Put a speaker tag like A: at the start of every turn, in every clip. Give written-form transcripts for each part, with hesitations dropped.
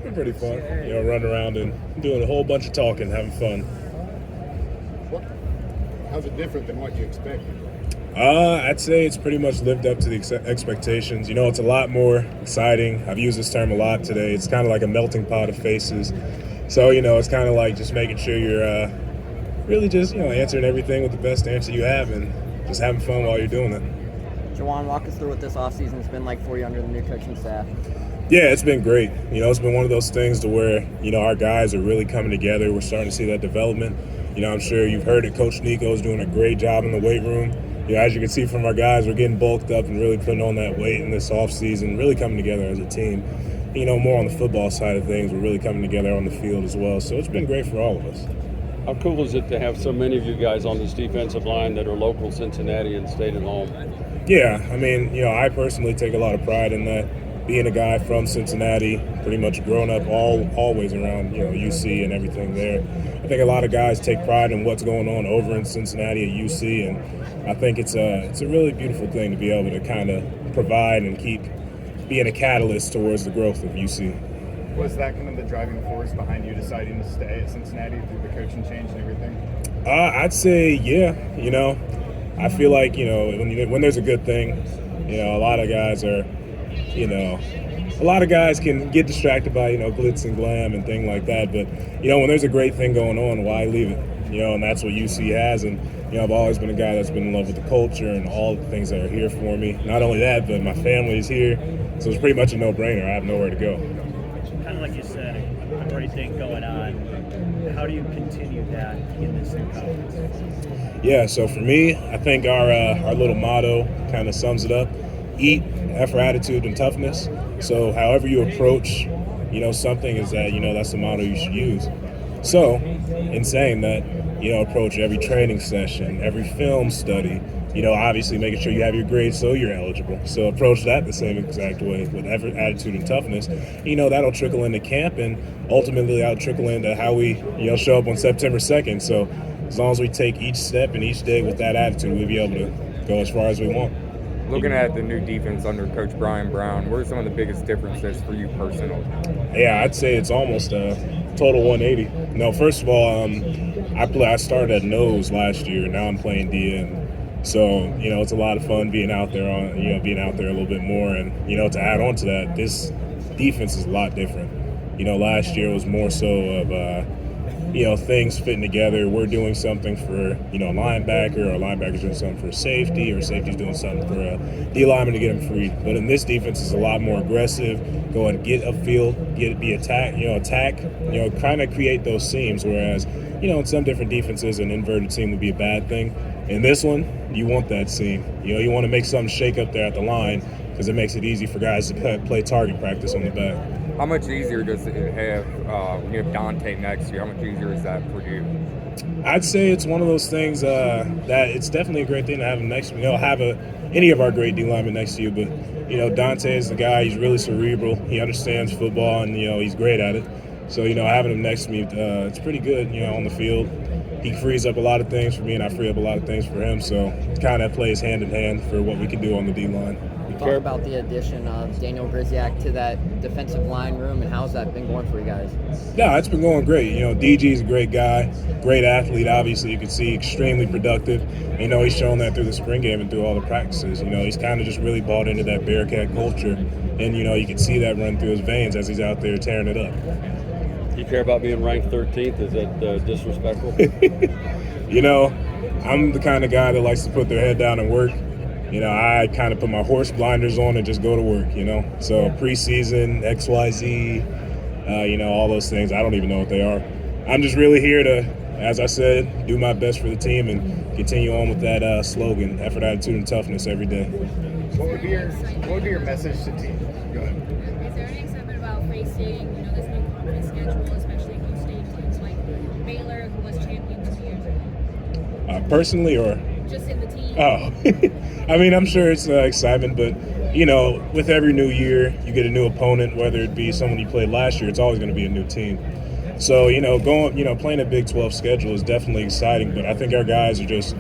A: been pretty fun. Running around and doing a whole bunch of talking, having fun.
B: What, how's it different than what you expected?
A: I'd say it's pretty much lived up to the expectations. It's a lot more exciting. I've used this term a lot today. It's kind of like a melting pot of faces. So, it's kind of like just making sure you're really just, answering everything with the best answer you have and just having fun while you're doing it.
C: Jowon, walk us through what this offseason's been like for you under the new coaching staff.
A: Yeah, it's been great. It's been one of those things to where, our guys are really coming together. We're starting to see that development. I'm sure you've heard it. Coach Nico's doing a great job in the weight room. As you can see from our guys, we're getting bulked up and really putting on that weight in this offseason, really coming together as a team. More on the football side of things, we're really coming together on the field as well. So it's been great for all of us.
D: How cool is it to have so many of you guys on this defensive line that are local Cincinnati and stayed at home?
A: Yeah, I personally take a lot of pride in that. Being a guy from Cincinnati, pretty much grown up always around, UC and everything there. I think a lot of guys take pride in what's going on over in Cincinnati at UC, and I think it's a really beautiful thing to be able to kind of provide and keep being a catalyst towards the growth of UC.
E: Was that kind of the driving force behind you deciding to stay at Cincinnati through the coaching change and everything?
A: I'd say, yeah. I feel like, when there's a good thing, a lot of guys are, a lot of guys can get distracted by, glitz and glam and things like that. But, when there's a great thing going on, why leave it? And that's what UC has. And, I've always been a guy that's been in love with the culture and all the things that are here for me. Not only that, but my family is here. So it's pretty much a no-brainer. I have nowhere to go.
F: Kind of like you said, a great thing going on. How do you continue that in this new conference?
A: Yeah, so for me, I think our little motto kind of sums it up. Eat, effort, attitude, and toughness. So however you approach, something is that, that's the motto you should use. So in saying that, approach every training session, every film study, obviously making sure you have your grades so you're eligible. So approach that the same exact way with effort, attitude, and toughness. That'll trickle into camp, and ultimately that'll trickle into how we, show up on September 2nd. So as long as we take each step and each day with that attitude, we'll be able to go as far as we want.
G: Looking at the new defense under Coach Brian Brown, what are some of the biggest differences for you personally?
A: Yeah, I'd say it's almost a total 180. No, first of all, I started at nose last year. Now I'm playing DN. So, it's a lot of fun being out there a little bit more. And, to add on to that, this defense is a lot different. Last year was more so of, things fitting together. We're doing something for, a linebacker, or linebackers doing something for safety, or safety's doing something for a D lineman to get him free. But in this defense, it's a lot more aggressive. Go and get upfield, attack, kind of create those seams. Whereas, in some different defenses, an inverted seam would be a bad thing. In this one, you want that seam. You want to make something shake up there at the line because it makes it easy for guys to play target practice on the back.
G: How much easier does it have when you have Dante next year? How much easier is that for you?
A: I'd say it's one of those things that it's definitely a great thing to have him next to me. Have any of our great D linemen next to you, but Dante is the guy. He's really cerebral. He understands football, and he's great at it. So having him next to me, it's pretty good. On the field, he frees up a lot of things for me, and I free up a lot of things for him. So it kind of plays hand in hand for what we can do on the D line.
C: Talk about the addition of Daniel Griziak to that defensive line room, and how's that been going for you guys?
A: Yeah, it's been going great. DG is a great guy, great athlete. Obviously, you can see extremely productive. He's shown that through the spring game and through all the practices. He's kind of just really bought into that Bearcat culture, and you can see that run through his veins as he's out there tearing it up.
D: Do you care about being ranked 13th? Is that disrespectful?
A: I'm the kind of guy that likes to put their head down and work. I kind of put my horse blinders on and just go to work, So preseason, XYZ, all those things, I don't even know what they are. I'm just really here to, as I said, do my best for the team and continue on with that slogan, effort, attitude, and toughness every day.
E: What would be your message to team? Go ahead.
H: Is there any excitement about facing, this new conference schedule, especially if you stay teams like Baylor, who was champion 2 years ago?
A: Personally, or?
H: Just in the team.
A: Oh, I'm sure it's excitement, but, with every new year, you get a new opponent, whether it be someone you played last year, it's always going to be a new team. So, playing a Big 12 schedule is definitely exciting, but I think our guys are just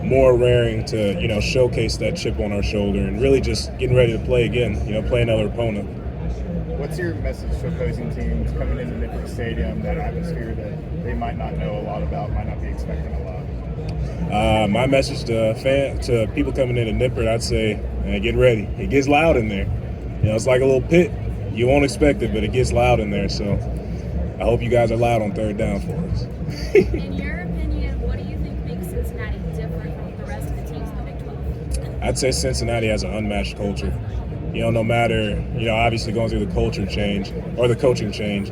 A: more raring to, showcase that chip on our shoulder and really just getting ready to play again, play another opponent.
E: What's your message to opposing teams coming into Nippert Stadium, that atmosphere that they might not know a lot about, might not be expecting a lot?
A: My message to people coming into Nippert, I'd say, man, get ready. It gets loud in there. It's like a little pit. You won't expect it, but it gets loud in there. So I hope you guys are loud on third down for us.
H: In your opinion, what do you think makes Cincinnati different from the rest of the teams in the Big 12?
A: I'd say Cincinnati has an unmatched culture. No matter, obviously going through the culture change or the coaching change,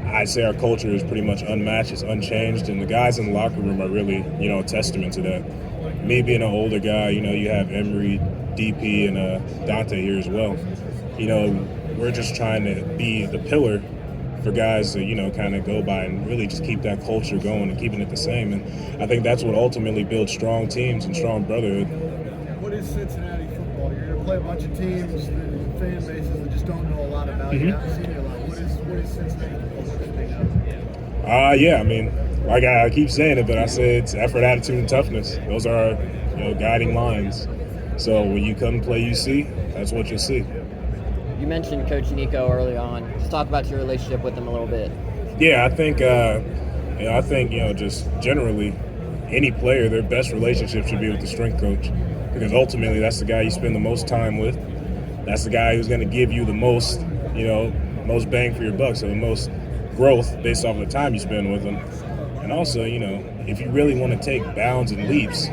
A: I'd say our culture is pretty much unmatched, it's unchanged, and the guys in the locker room are really, a testament to that. Me being an older guy, you have Emery, DP, and Dante here as well. We're just trying to be the pillar for guys to, kind of go by and really just keep that culture going and keeping it the same. And I think that's what ultimately builds strong teams and strong brotherhood.
I: What is Cincinnati football? You're going to play a bunch of teams, the fan bases that just don't know a lot about you. Haven't seen you a lot. What is Cincinnati football? What do they know?
A: Yeah, I mean, like I keep saying it, but I say it's effort, attitude, and toughness. Those are our, guiding lines. So when you come play UC, that's what you'll see.
C: You mentioned Coach Nico early on. Just talk about your relationship with him a little bit.
A: Yeah, I think, just generally, any player, their best relationship should be with the strength coach, because ultimately that's the guy you spend the most time with. That's the guy who's going to give you the most, most bang for your buck, so the most growth based off of the time you spend with them. And also, if you really want to take bounds and leaps,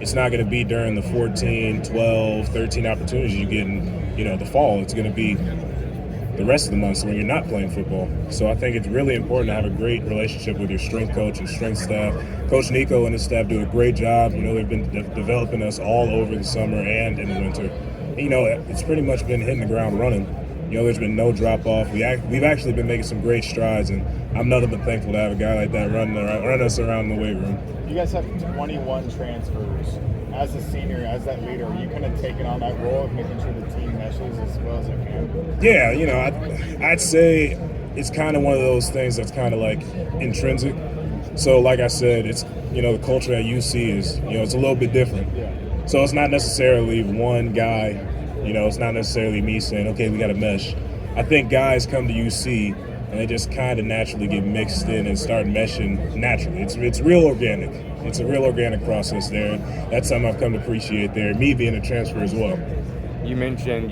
A: it's not going to be during the 14, 12, 13 opportunities you get in, the fall. It's going to be the rest of the months when you're not playing football. So I think it's really important to have a great relationship with your strength coach and strength staff. Coach Nico and his staff do a great job. They've been developing us all over the summer and in the winter. It's pretty much been hitting the ground running. There's been no drop-off. We've actually been making some great strides, and I'm nothing but thankful to have a guy like that run us around the weight room.
E: You guys have 21 transfers. As a senior, as that leader, are you kind of taking on that role of making sure the team meshes as well as it can?
A: Yeah, I'd say it's kind of one of those things that's kind of like intrinsic. So like I said, it's, the culture at UC is, it's a little bit different.
E: Yeah.
A: So it's not necessarily one guy, it's not necessarily me saying, okay, we got to mesh. I think guys come to UC and they just kind of naturally get mixed in and start meshing naturally. It's real organic. It's a real organic process there. That's something I've come to appreciate there, me being a transfer as well.
G: You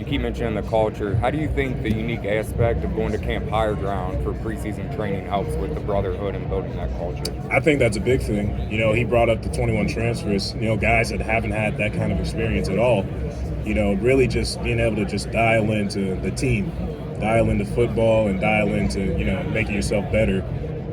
G: keep mentioning the culture. How do you think the unique aspect of going to Camp Higher Ground for preseason training helps with the brotherhood and building that culture?
A: I think that's a big thing. He brought up the 21 transfers, guys that haven't had that kind of experience at all. Really just being able to just dial into the team, dial into football, and dial into, making yourself better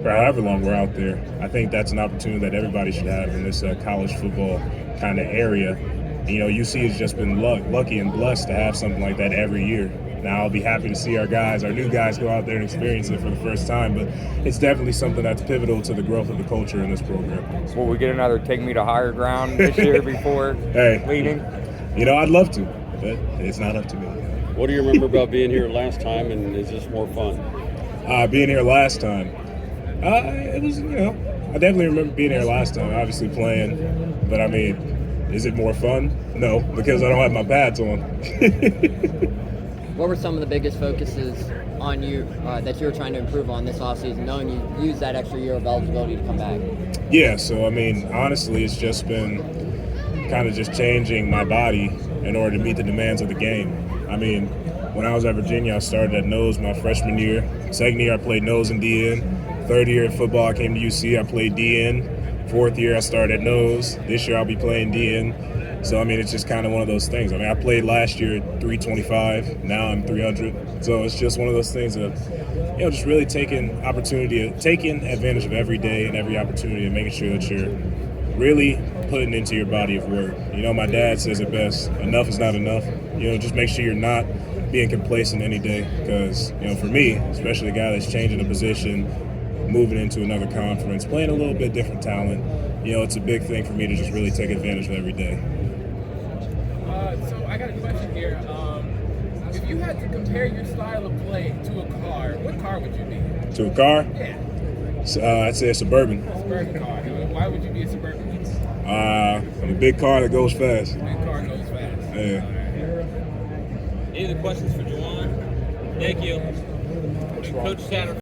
A: for however long we're out there. I think that's an opportunity that everybody should have in this college football kind of area. UC has just been lucky and blessed to have something like that every year. Now I'll be happy to see our new guys go out there and experience it for the first time, but it's definitely something that's pivotal to the growth of the culture in this program.
G: Will we get another Take Me to Higher Ground this year before leaving?
A: I'd love to, but it's not up to me.
D: What do you remember about being here last time, and is this more fun?
A: Being here last time, it was, I definitely remember being here last time, obviously playing, but I mean, is it more fun? No, because I don't have my pads on.
C: What were some of the biggest focuses on you that you were trying to improve on this offseason, knowing you used that extra year of eligibility to come back?
A: Yeah, so I mean, honestly, it's just been kind of just changing my body in order to meet the demands of the game. I mean, when I was at Virginia, I started at nose my freshman year. Second year, I played nose and DN. Third year in football, I came to UC, I played DN. Fourth year, I started at nose. This year, I'll be playing DN. So, I mean, it's just kind of one of those things. I mean, I played last year at 325. Now I'm 300. So it's just one of those things of, just really taking advantage of every day and every opportunity and making sure that you're really putting into your body of work. My dad says it best, enough is not enough. Just make sure you're not being complacent any day because, for me, especially a guy that's changing a position, moving into another conference, playing a little bit different talent, it's a big thing for me to just really take advantage of every day.
J: So I got a question here. If you had to compare your style of play to a car, what car would you be?
A: To a car?
J: Yeah.
A: I'd say a Suburban.
J: Suburban car. Why would you be a Suburban?
A: I'm a big car that goes fast.
J: Big car goes fast.
A: Yeah.
K: Any other questions for Jowon? Thank you.
D: strong.
K: Coach Satter.